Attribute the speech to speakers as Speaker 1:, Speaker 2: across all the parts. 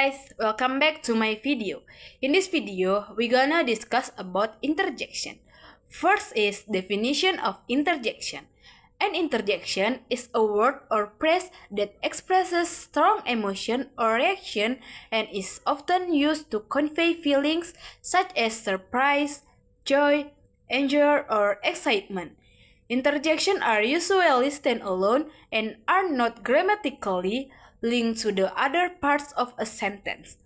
Speaker 1: guys, welcome back to my video. In this video, we're gonna discuss about interjection. First is definition of interjection. An interjection is a word or phrase that expresses strong emotion or reaction and is often used to convey feelings such as surprise, joy, anger, or excitement. Interjections are usually standalone and are not grammatically linked to the other parts of a sentence.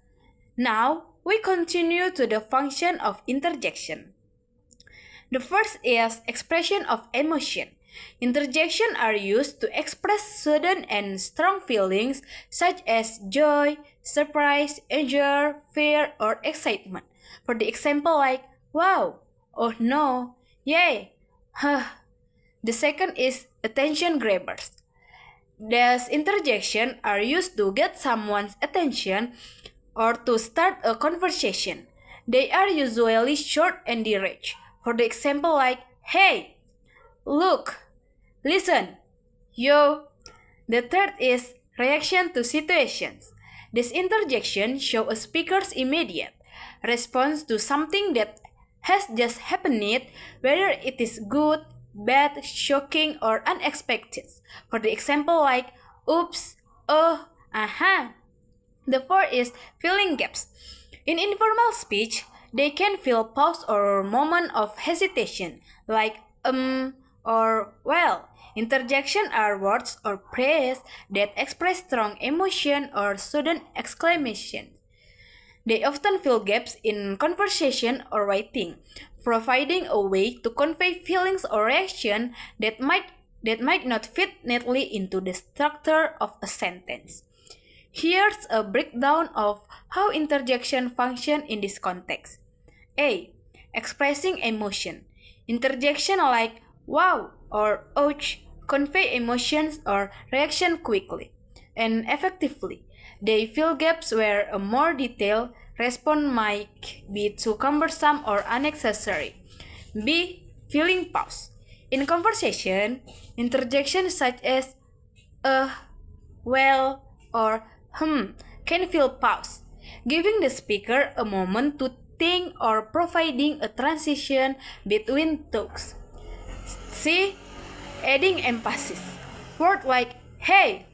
Speaker 1: Now, we continue to the function of interjection. The first is expression of emotion. Interjections are used to express sudden and strong feelings such as joy, surprise, anger, fear, or excitement. For the example like, wow, oh no, yay, huh. The second is attention grabbers. These interjections are used to get someone's attention or to start a conversation. They are usually short and direct. For the example like, hey, look, listen, yo. The third is reaction to situations. This interjection shows a speaker's immediate response to something that has just happened, whether it is good, bad, shocking, or unexpected. For the example like, oops, oh, aha. The fourth is filling gaps. In informal speech, they can fill pause or moment of hesitation, like or well. Interjection are words or phrases that express strong emotion or sudden exclamation. They often fill gaps in conversation or writing, providing a way to convey feelings or reaction that might not fit neatly into the structure of a sentence. Here's a breakdown of how interjection function in this context. A. Expressing emotion. Interjection like wow or ouch convey emotions or reaction quickly and effectively. They fill gaps where a more detailed response might be too cumbersome or unnecessary. B. Filling pause. In conversation, interjections such as well, or can fill pause, giving the speaker a moment to think or providing a transition between talks. C. Adding emphasis. Words like hey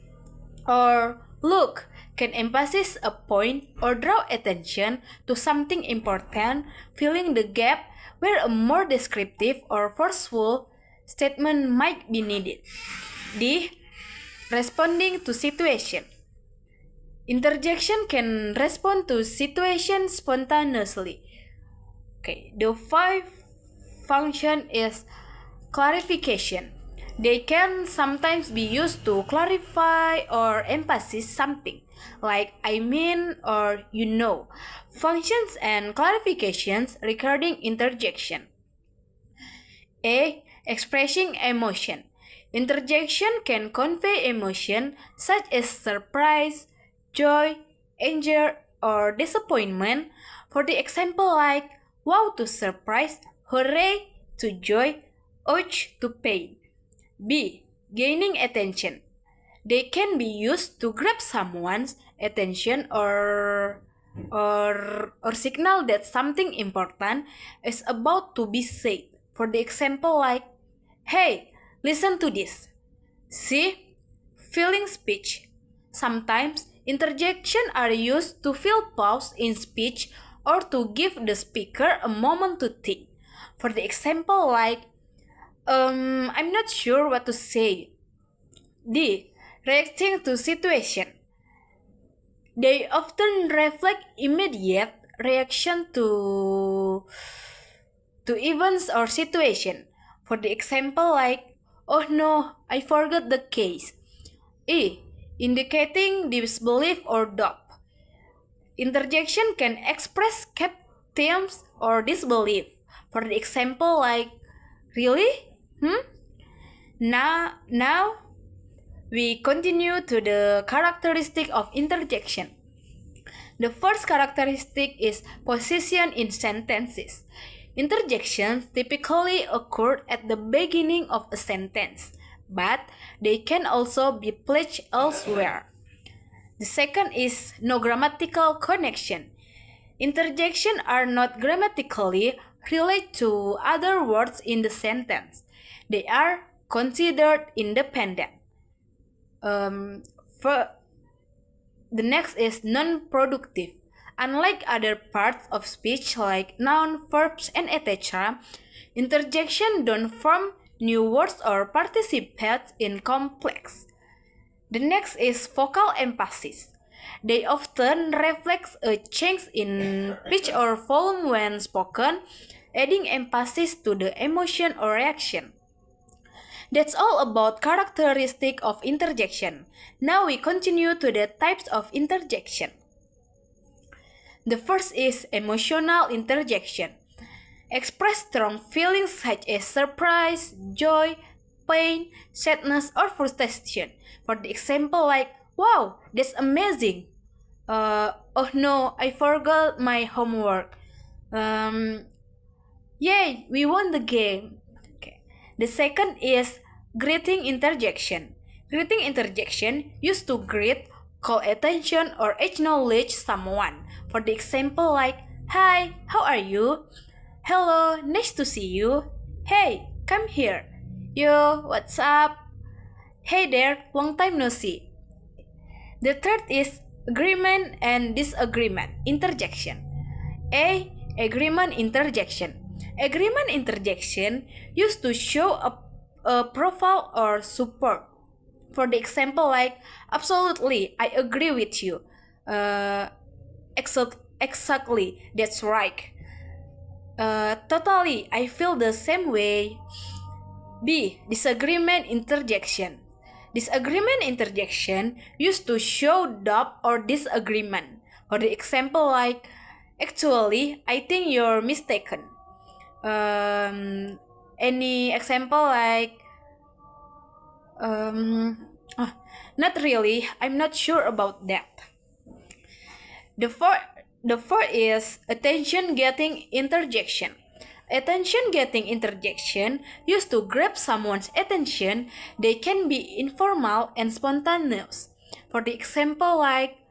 Speaker 1: or look can emphasize a point or draw attention to something important, filling the gap where a more descriptive or forceful statement might be needed. D. Responding to situation. Interjection can respond to situation spontaneously. Okay, the fifth function is clarification. They can sometimes be used to clarify or emphasize something, like I mean or you know. Functions and clarifications regarding interjection. A. Expressing emotion. Interjection can convey emotion such as surprise, joy, anger, or disappointment. For the example like wow to surprise, hooray to joy, ouch to pain. B. Gaining attention. They can be used to grab someone's attention or signal that something important is about to be said. For the example like, hey, listen to this. C. Filling speech. Sometimes interjections are used to fill pause in speech or to give the speaker a moment to think. For the example like, I'm not sure what to say. D. Reacting to situation. They often reflect immediate reaction to events or situation. For the example like, oh no, I forgot the case. E. Indicating disbelief or doubt. Interjection can express themes or disbelief. For the example like, really? Now we continue to the characteristic of interjection. The first characteristic is position in sentences. Interjections typically occur at the beginning of a sentence, but they can also be placed elsewhere. The second is no grammatical connection. Interjection are not grammatically related to other words in the sentence. They are considered independent. The next is non-productive. Unlike other parts of speech like noun, verbs, and etc., interjection don't form new words or participate in complex. The next is vocal emphasis. They often reflect a change in pitch or volume when spoken, adding emphasis to the emotion or reaction. That's all about characteristic of interjection. Now we continue to the types of interjection. The first is emotional interjection. Express strong feelings such as surprise, joy, pain, sadness, or frustration. For the example like, wow, that's amazing. Oh no, I forgot my homework. Yay, we won the game. Okay. The second is greeting interjection. Greeting interjection used to greet, call attention, or acknowledge someone. For the example like, hi, how are you? Hello, nice to see you. Hey, come here. Yo, what's up? Hey there, long time no see. The third is agreement and disagreement interjection. A. Agreement interjection. Agreement interjection used to show a profile or support. For the example like, absolutely, I agree with you. Exactly, that's right. Totally, I feel the same way. B. Disagreement interjection. Disagreement interjection used to show doubt or disagreement. For the example like, actually, I think you're mistaken. Any example like, not really, I'm not sure about that. The fourth is attention-getting interjection. Attention-getting interjection used to grab someone's attention. They can be informal and spontaneous. For the example like,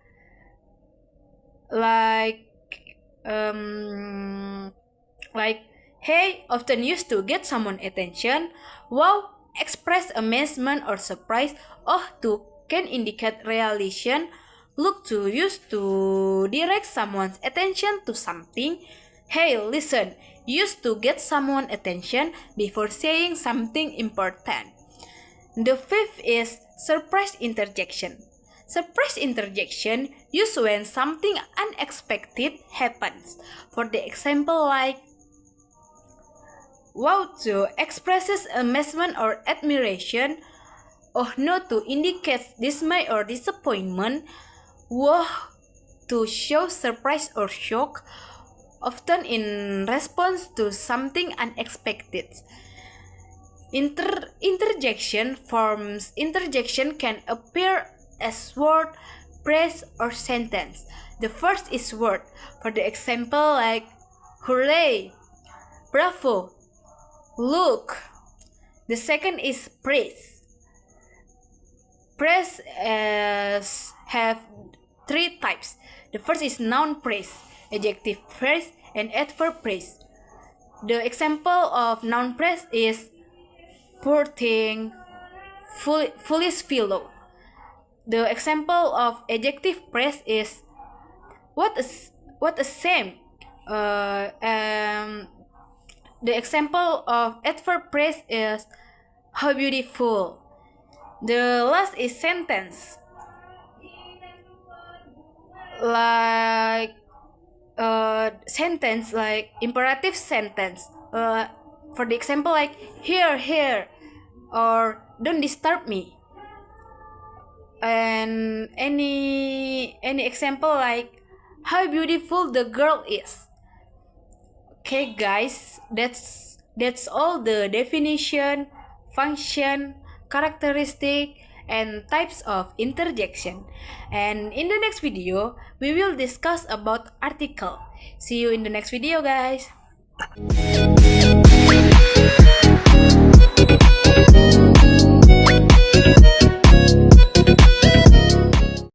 Speaker 1: hey, often used to get someone's attention. Wow, express amazement or surprise. Oh, to can indicate realization. Look to used to direct someone's attention to something. Hey, listen, used to get someone's attention before saying something important. The fifth is surprise interjection. Surprise interjection used when something unexpected happens. For the example like, wow, to expresses amazement or admiration. Oh no, to indicate dismay or disappointment. Wow, to show surprise or shock, often in response to something unexpected. Interjection forms. Interjection can appear as word, phrase, or sentence. The first is word. For the example like, hooray, bravo, look. The second is praise. Praise have three types. The first is noun praise, adjective praise, and adverb praise. The example of noun praise is poor thing, foolish fellow. The example of adjective praise is what a shame. The example of adverb praise is how beautiful. The last is sentence. Like sentence like imperative sentence. For the example like, here, or don't disturb me. And any example like, how beautiful the girl is. Okay guys, that's all the definition, function, characteristic, and types of interjection. And in the next video, we will discuss about article. See you in the next video guys.